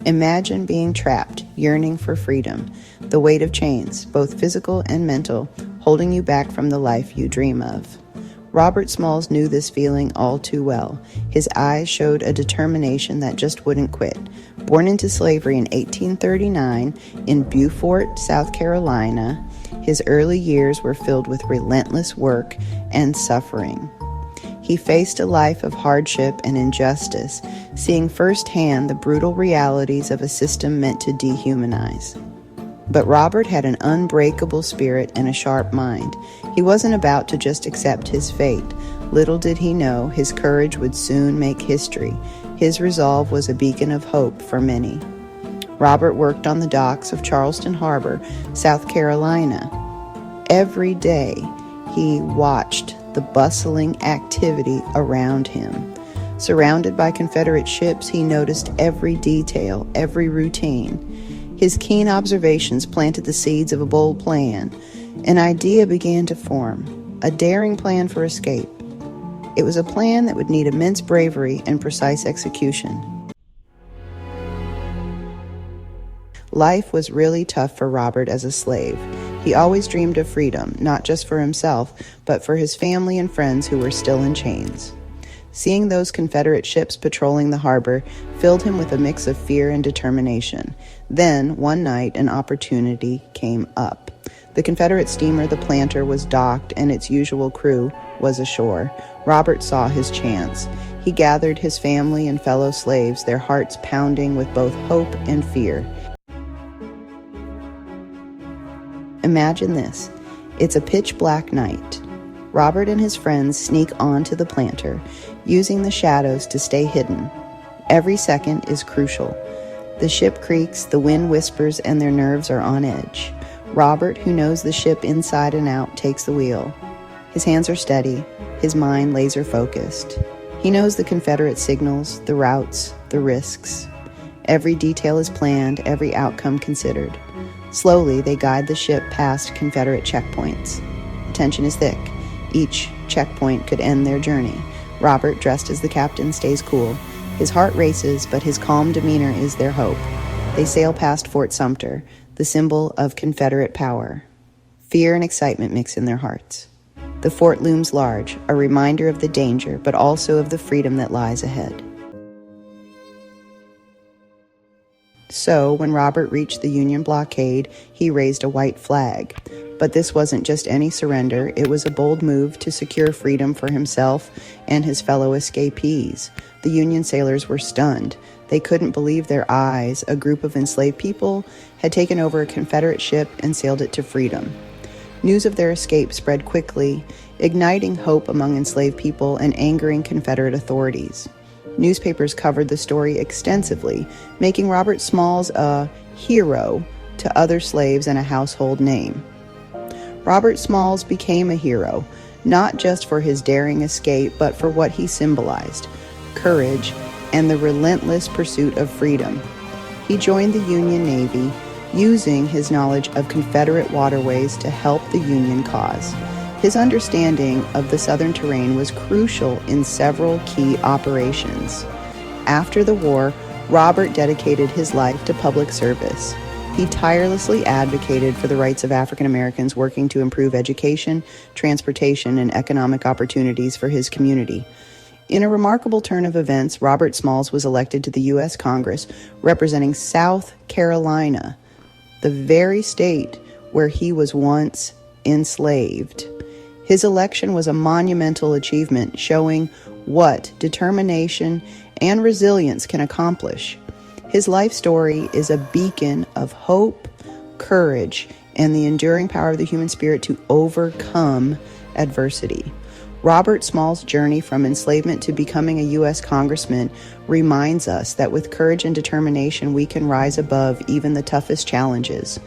Imagine being trapped, yearning for freedom, the weight of chains, both physical and mental, holding you back from the life you dream of. Robert Smalls knew this feeling all too well. His eyes showed a determination that just wouldn't quit. Born into slavery in 1839 in Beaufort, South Carolina, his early years were filled with relentless work and suffering. He faced a life of hardship and injustice, seeing firsthand the brutal realities of a system meant to dehumanize. But Robert had an unbreakable spirit and a sharp mind. He wasn't about to just accept his fate. Little did he know his courage would soon make history. His resolve was a beacon of hope for many. Robert worked on the docks of Charleston Harbor, South Carolina. Every day, he watched the bustling activity around him. Surrounded by Confederate ships, he noticed every detail, every routine. His keen observations planted the seeds of a bold plan. An idea began to form, a daring plan for escape. It was a plan that would need immense bravery and precise execution. Life was really tough for Robert as a slave. He always dreamed of freedom, not just for himself, but for his family and friends who were still in chains. Seeing those Confederate ships patrolling the harbor filled him with a mix of fear and determination. Then, one night, an opportunity came up. The Confederate steamer, the Planter, was docked and its usual crew was ashore. Robert saw his chance. He gathered his family and fellow slaves, their hearts pounding with both hope and fear. Imagine this. It's a pitch-black night. Robert and his friends sneak onto the Planter, using the shadows to stay hidden. Every second is crucial. The ship creaks, the wind whispers, and their nerves are on edge. Robert, who knows the ship inside and out, takes the wheel. His hands are steady, his mind laser-focused. He knows the Confederate signals, the routes, the risks. Every detail is planned, every outcome considered. Slowly, they guide the ship past Confederate checkpoints. The tension is thick. Each checkpoint could end their journey. Robert, dressed as the captain, stays cool. His heart races, but his calm demeanor is their hope. They sail past Fort Sumter, the symbol of Confederate power. Fear and excitement mix in their hearts. The fort looms large, a reminder of the danger, but also of the freedom that lies ahead. So, when Robert reached the Union blockade, he raised a white flag. But this wasn't just any surrender, it was a bold move to secure freedom for himself and his fellow escapees. The Union sailors were stunned. They couldn't believe their eyes. A group of enslaved people had taken over a Confederate ship and sailed it to freedom. News of their escape spread quickly, igniting hope among enslaved people and angering Confederate authorities. Newspapers covered the story extensively, making Robert Smalls a hero to other slaves and a household name. Robert Smalls became a hero, not just for his daring escape, but for what he symbolized: courage and the relentless pursuit of freedom. He joined the Union Navy, using his knowledge of Confederate waterways to help the Union cause. His understanding of the Southern terrain was crucial in several key operations. After the war, Robert dedicated his life to public service. He tirelessly advocated for the rights of African Americans, working to improve education, transportation, and economic opportunities for his community. In a remarkable turn of events, Robert Smalls was elected to the U.S. Congress, representing South Carolina, the very state where he was once enslaved. His election was a monumental achievement, showing what determination and resilience can accomplish. His life story is a beacon of hope, courage, and the enduring power of the human spirit to overcome adversity. Robert Smalls' journey from enslavement to becoming a U.S. Congressman reminds us that with courage and determination, we can rise above even the toughest challenges.